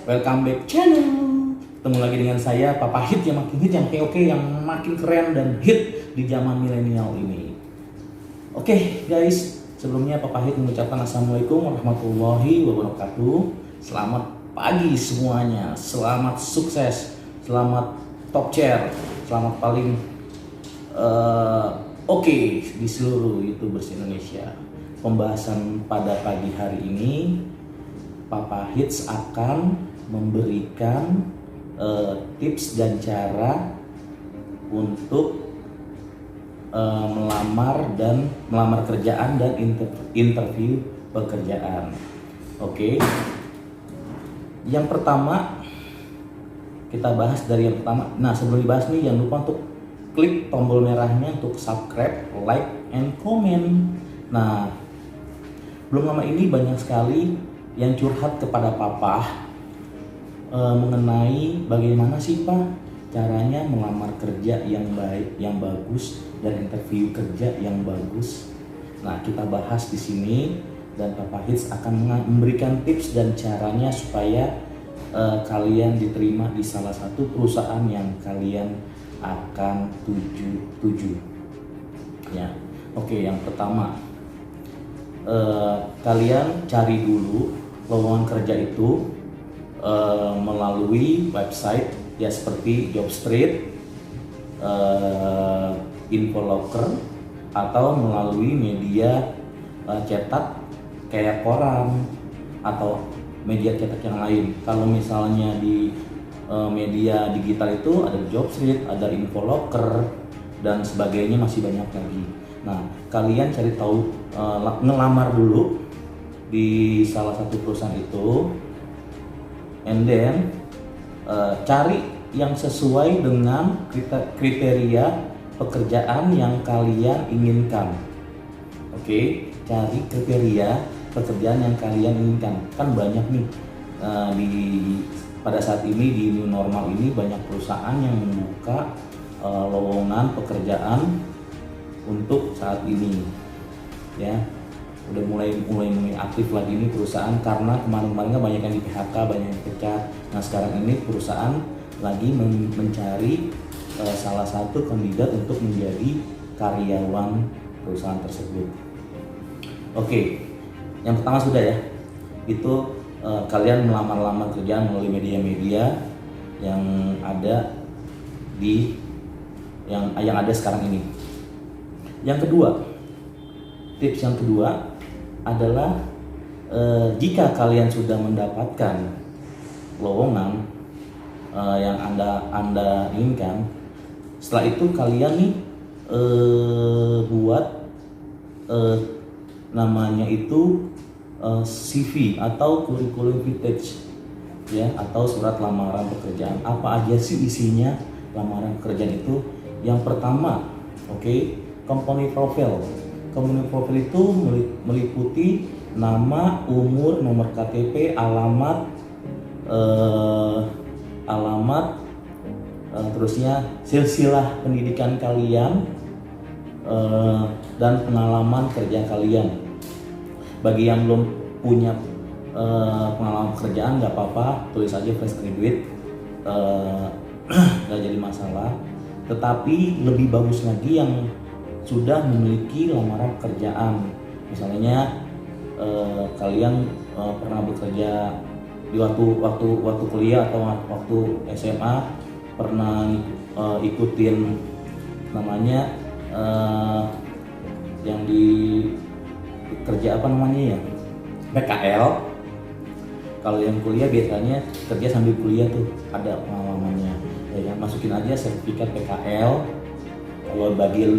Welcome back channel. Ketemu lagi dengan saya Papa Hit yang makin hit, yang oke, yang makin keren dan hit di zaman milenial ini. Oke guys, sebelumnya Papa Hit mengucapkan assalamualaikum warahmatullahi wabarakatuh. Selamat pagi semuanya, selamat sukses, selamat top chair, selamat paling oke di seluruh YouTubers Indonesia. Pembahasan pada pagi hari ini, Papa Hits akan memberikan tips dan cara untuk melamar kerjaan dan interview pekerjaan. Oke. Yang pertama kita bahas dari yang pertama. Nah, sebelum dibahas nih, jangan lupa untuk klik tombol merahnya untuk subscribe, like, and comment. Nah, belum lama ini banyak sekali yang curhat kepada Papa mengenai bagaimana sih Pak caranya melamar kerja yang baik, yang bagus, dan interview kerja yang bagus. Nah, kita bahas di sini dan Papa Hits akan memberikan tips dan caranya supaya kalian diterima di salah satu perusahaan yang kalian akan tuju. Ya, oke. Yang pertama, kalian cari dulu lowongan kerja itu melalui website ya, seperti Jobstreet, Infolocker, atau melalui media cetak kayak koran atau media cetak yang lain. Kalau misalnya di media digital itu ada Jobstreet, ada Infolocker, dan sebagainya, masih banyak lagi. Nah, kalian cari tahu, ngelamar dulu di salah satu perusahaan itu, and then cari yang sesuai dengan kriteria pekerjaan yang kalian inginkan. Oke, cari kriteria pekerjaan yang kalian inginkan. Kan banyak nih pada saat ini di new normal ini, banyak perusahaan yang membuka lowongan pekerjaan untuk saat ini. Ya, udah mulai aktif lagi nih perusahaan, karena kemarin-kemarin kan banyak yang di PHK, banyak yang pecah. Nah, sekarang ini perusahaan lagi mencari salah satu kandidat untuk menjadi karyawan perusahaan tersebut. Oke, yang pertama sudah ya, itu kalian melamar kerjaan melalui media-media yang ada yang ada sekarang ini. Yang kedua, tips yang kedua adalah jika kalian sudah mendapatkan lowongan yang anda inginkan, setelah itu kalian nih buat namanya itu CV atau curriculum vintage ya, atau surat lamaran pekerjaan. Apa aja sih isinya lamaran pekerjaan itu? Yang pertama, company profile. Company profile itu meliputi nama, umur, nomor KTP, alamat, terusnya silsilah pendidikan kalian, dan pengalaman kerja kalian. Bagi yang belum punya pengalaman pekerjaan, nggak apa-apa, tulis aja fresh graduate, nggak jadi masalah. Tetapi lebih bagus lagi yang sudah memiliki lamaran pekerjaan. Misalnya kalian pernah bekerja di waktu kuliah atau waktu SMA, pernah ikutin namanya yang di kerja apa namanya ya, PKL. Kalau yang kuliah biasanya kerja sambil kuliah tuh ada pengalamannya ya, masukin aja sertifikat PKL. Kalau bagi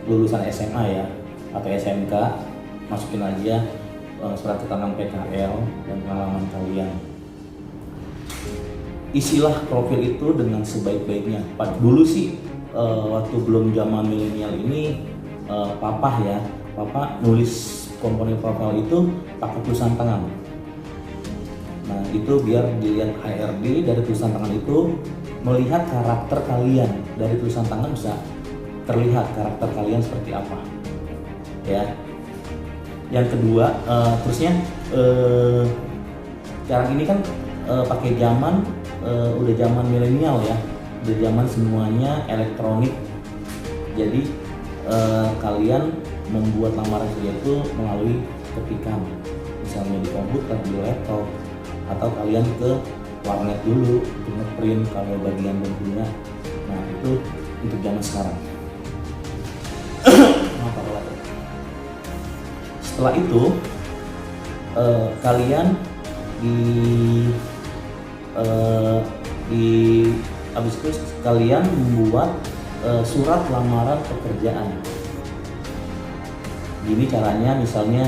lulusan SMA ya atau SMK, masukin aja surat keterangan PKL dan pengalaman kalian. Isilah profil itu dengan sebaik-baiknya. Dulu sih waktu belum zaman milenial ini, Papa nulis company profile itu pakai tulisan tangan. Nah, itu biar dilihat HRD dari tulisan tangan itu, melihat karakter kalian. Dari tulisan tangan bisa terlihat karakter kalian seperti apa ya. Yang kedua, terusnya sekarang ini kan pakai zaman udah zaman milenial ya, udah zaman semuanya elektronik. Jadi kalian membuat lamaran kerja itu melalui ketikan, misalnya di komputer, di laptop, atau kalian ke warnet dulu untuk ngeprint kalau bagian bentuknya. Nah itu untuk zaman sekarang. Setelah itu kalian habis itu kalian membuat surat lamaran pekerjaan. Gini caranya, misalnya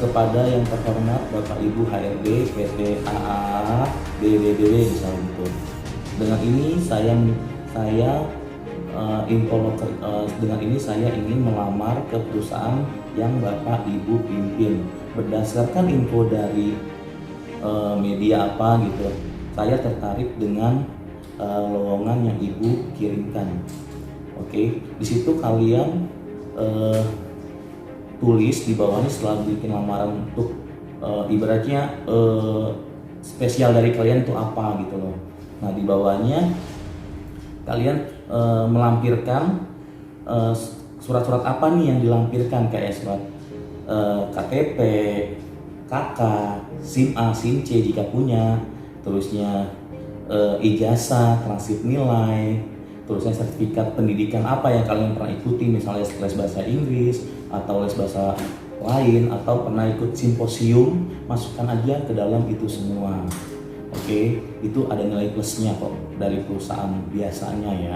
kepada yang terhormat Bapak Ibu HRD PT AA BBBW misalnya gitu. Dengan ini dengan ini saya ingin melamar ke perusahaan yang Bapak Ibu pimpin. Berdasarkan info dari media apa gitu, saya tertarik dengan lowongan yang Ibu kirimkan. Oke, di situ kalian tulis di bawahnya setelah bikin lamaran untuk ibaratnya spesial dari kalian itu apa gitu loh. Nah di bawahnya kalian melampirkan surat-surat apa nih yang dilampirkan, kayak surat KTP, KK, SIM A, SIM C jika punya, terusnya ijazah, transkrip nilai, terusnya sertifikat pendidikan apa yang kalian pernah ikuti, misalnya les bahasa Inggris atau les bahasa lain, atau pernah ikut simposium, masukkan aja ke dalam itu semua. Oke, itu ada nilai plusnya kok dari perusahaan biasanya ya.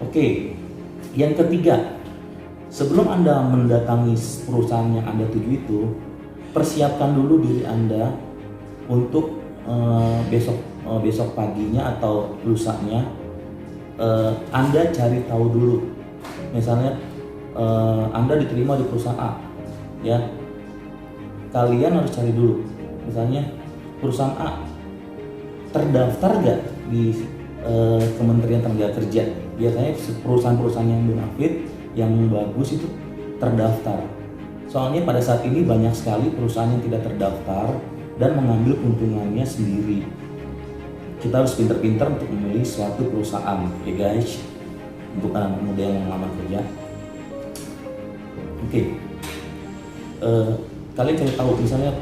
Oke, yang ketiga, sebelum Anda mendatangi perusahaan yang Anda tuju itu, persiapkan dulu diri Anda untuk besok paginya atau lusanya Anda cari tahu dulu. Misalnya Anda diterima di perusahaan A, ya, kalian harus cari dulu. Misalnya perusahaan A terdaftar gak di Kementerian Tenaga Kerja. Biasanya perusahaan-perusahaan yang bonafit, yang bagus itu terdaftar. Soalnya pada saat ini banyak sekali perusahaan yang tidak terdaftar dan mengambil keuntungannya sendiri. Kita harus pintar-pintar untuk memilih suatu perusahaan, ya guys, untuk anak muda yang melamar kerja. Oke, kalian cari tahu misalnya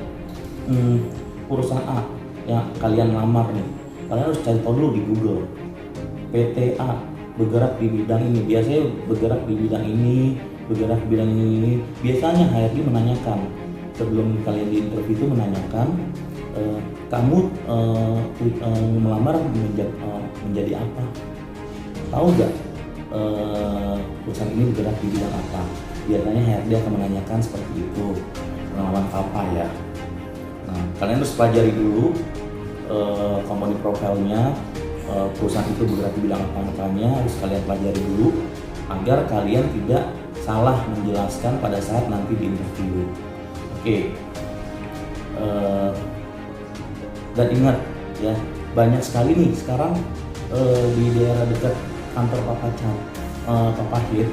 perusahaan A yang kalian lamar nih, kalian harus cari tahu dulu di Google. PT A bergerak di bidang ini, biasanya bergerak di bidang ini, bergerak di bidang ini. Biasanya HRD menanyakan sebelum kalian di interview itu menanyakan, kamu melamar menjadi apa? Tahu gak perusahaan ini bergerak di bidang apa? Biasanya HRD akan menanyakan seperti itu, pengalaman apa ya. Nah, kalian harus pelajari dulu company profile-nya, perusahaan itu bergerak di bidang apa, makanya harus kalian pelajari dulu agar kalian tidak salah menjelaskan pada saat nanti di interview. Oke. Dan ingat ya, banyak sekali nih sekarang di daerah dekat kantor Papa Hit,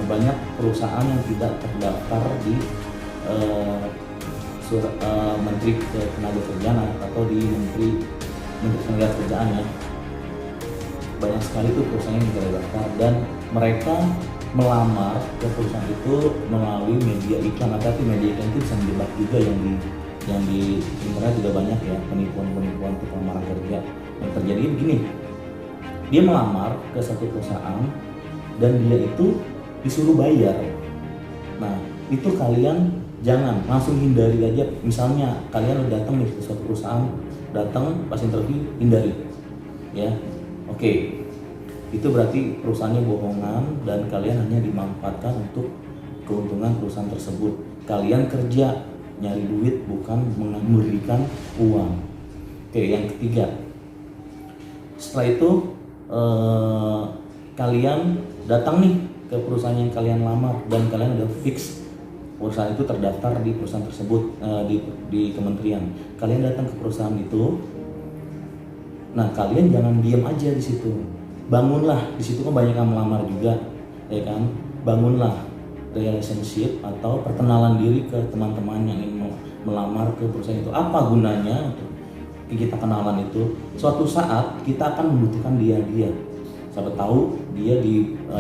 banyak perusahaan yang tidak terdaftar di Menteri Ketenagakerjaan atau di Menteri Ketenagakerjaan ya. Banyak sekali tuh perusahaan yang tidak terdaftar dan mereka melamar ke perusahaan itu melalui media iklan. Tapi media iklan itu bisa menjebak juga, yang di internet juga banyak ya, penipuan untuk lamaran kerja. Yang terjadi begini, dia melamar ke satu perusahaan dan dia itu disuruh bayar. Nah itu kalian jangan langsung hindari aja. Misalnya kalian udah datang nih ke suatu perusahaan, datang pas interview hindari ya. Oke, itu berarti perusahaannya bohongan dan kalian hanya dimanfaatkan untuk keuntungan perusahaan tersebut. Kalian kerja nyari duit, bukan memberikan uang. Oke, yang ketiga, setelah itu kalian datang nih ke perusahaan yang kalian lamar dan kalian udah fix perusahaan itu terdaftar di perusahaan tersebut, di kementerian. Kalian datang ke perusahaan itu, nah kalian jangan diam aja di situ, bangunlah. Di situ kan banyak yang melamar juga, ya kan? Bangunlah relationship atau perkenalan diri ke teman-teman yang ingin melamar ke perusahaan itu. Apa gunanya kita kenalan itu, suatu saat kita akan membutuhkan dia. Siapa tahu dia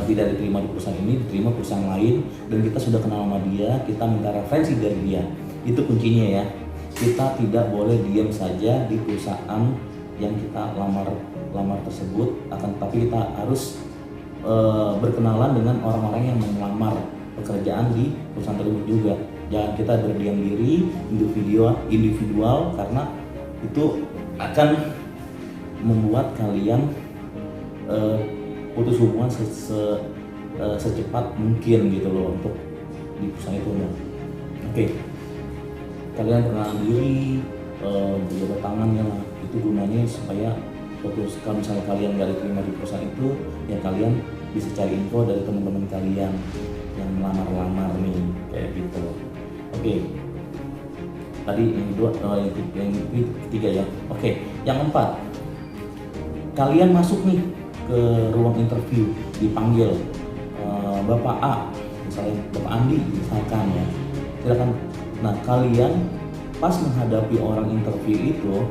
tidak diterima di perusahaan ini, diterima perusahaan lain, dan kita sudah kenal sama dia, kita minta referensi dari dia. Itu kuncinya ya. Kita tidak boleh diam saja di perusahaan yang kita lamar tersebut, tapi kita harus berkenalan dengan orang-orang yang melamar pekerjaan di perusahaan tersebut juga. Jangan kita berdiam diri individual karena itu akan membuat kalian putus hubungan secepat mungkin gitu loh untuk di perusahaan itu. Oke. Kalian perkenalan diri, berjabat tangan ya, itu gunanya supaya kalau misalnya kalian nggak diterima di perusahaan itu, ya kalian bisa cari info dari teman-teman kalian yang melamar nih, kayak gitu. Oke. Tadi yang kedua, yang ketiga ya. Oke. Yang keempat, kalian masuk nih ke ruang interview, dipanggil Bapak A, misalnya Bapak Andi misalkan ya, silakan. Nah, kalian pas menghadapi orang interview itu,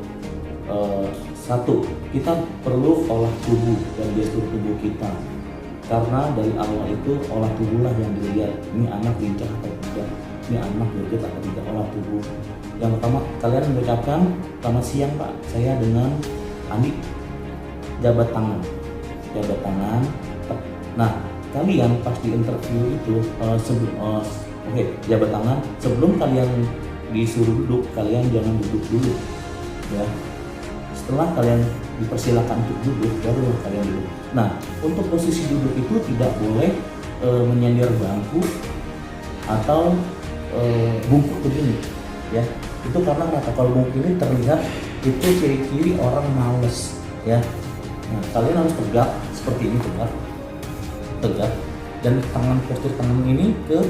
satu, kita perlu olah tubuh dan gestur tubuh kita, karena dari awal itu olah tubuhlah yang dilihat, ini anak lincah atau tidak, ini anak gerget atau tidak, olah tubuh. Yang pertama, kalian mengucapkan selamat siang Pak, saya dengan Andi, jabat tangan. Nah, kalian pas di interview itu jabat tangan. Sebelum kalian disuruh duduk, kalian jangan duduk dulu ya. Setelah kalian dipersilakan untuk duduk, barulah kalian duduk. Nah, untuk posisi duduk itu tidak boleh menyender bangku atau bungkuk begini ya. Itu karena kalau bungkuk ini terlihat itu ciri-ciri orang malas ya. Nah, kalian harus tegak seperti ini, tegak, dan postur tangan ini ke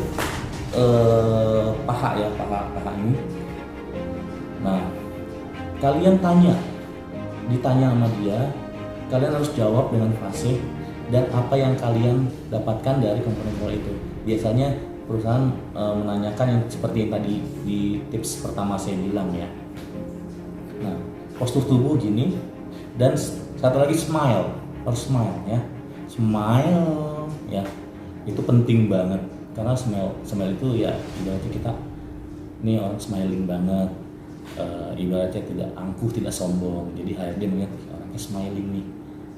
paha ya, paha ini. Nah, kalian ditanya sama dia, kalian harus jawab dengan fasih dan apa yang kalian dapatkan dari komponen itu. Biasanya perusahaan menanyakan yang seperti yang tadi di tips pertama saya bilang ya. Nah, postur tubuh gini, dan satu lagi harus smile ya, itu penting banget karena smile itu ya ibaratnya kita ini orang smiling banget, ibaratnya tidak angkuh, tidak sombong. Jadi HRD melihat orangnya smiling nih,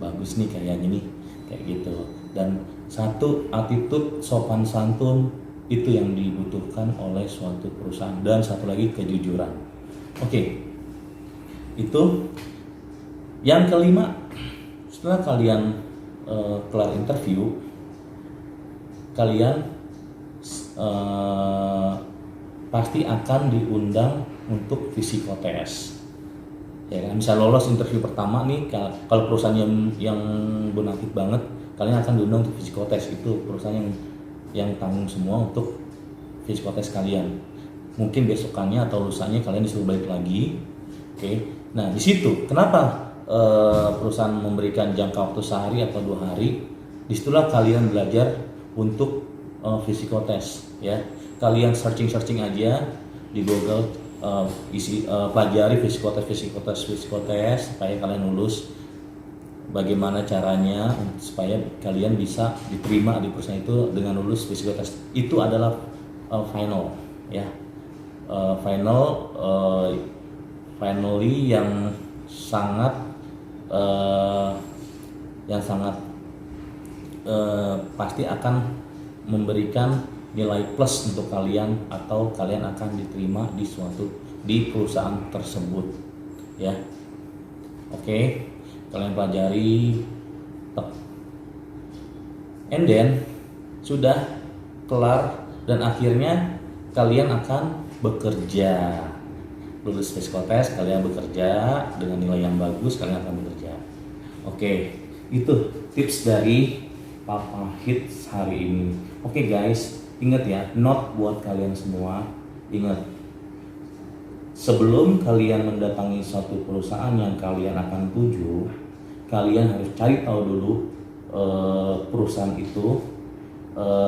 bagus nih kayaknya nih, kayak gitu. Dan satu, attitude sopan santun itu yang dibutuhkan oleh suatu perusahaan, dan satu lagi kejujuran. Oke. Itu yang kelima, setelah kalian kelar interview, kalian pasti akan diundang untuk psikotes. Ya kan, bisa lolos interview pertama nih. Kalau perusahaan yang bonafit banget, kalian akan diundang untuk psikotes. Itu perusahaan yang tanggung semua untuk psikotes kalian. Mungkin besokannya atau lusanya kalian disuruh balik lagi. Oke. Nah, di situ kenapa perusahaan memberikan jangka waktu sehari atau 2 hari? Disitulah kalian belajar untuk psikotes ya. Kalian searching aja di Google, pelajari psikotes supaya kalian lulus. Bagaimana caranya supaya kalian bisa diterima di perusahaan itu dengan lulus psikotes. Itu adalah final ya. Finally yang sangat pasti akan memberikan nilai plus untuk kalian, atau kalian akan diterima di perusahaan tersebut ya. Oke, kalian pelajari and then sudah kelar, dan akhirnya kalian akan bekerja. Lulus psikotes, kalian bekerja dengan nilai yang bagus, kalian akan bekerja. Oke, itu tips dari Papa Hits hari ini. Oke guys, ingat ya, note buat kalian semua. Ingat, sebelum kalian mendatangi suatu perusahaan yang kalian akan tuju, kalian harus cari tahu dulu perusahaan itu,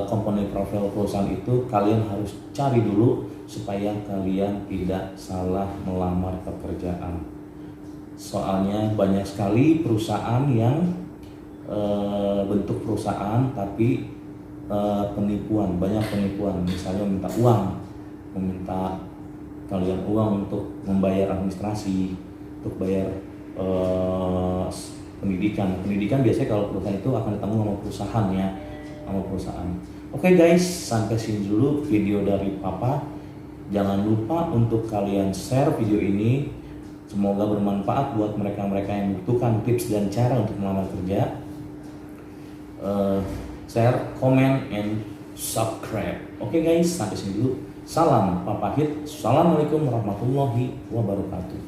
komponen profil perusahaan itu kalian harus cari dulu supaya kalian tidak salah melamar pekerjaan. Soalnya banyak sekali perusahaan yang bentuk perusahaan tapi penipuan, banyak penipuan. Misalnya meminta kalian uang untuk membayar administrasi, untuk bayar pendidikan biasanya kalau perusahaan itu akan ditanggung sama perusahaan ya, sama perusahaan. Oke guys, sampai sini dulu video dari Papa. Jangan lupa untuk kalian share video ini, semoga bermanfaat buat mereka-mereka yang membutuhkan tips dan cara untuk melamar kerja. Share, comment, and subscribe. Oke guys, sampai sini dulu. Salam Papa Hit. Assalamualaikum warahmatullahi wabarakatuh.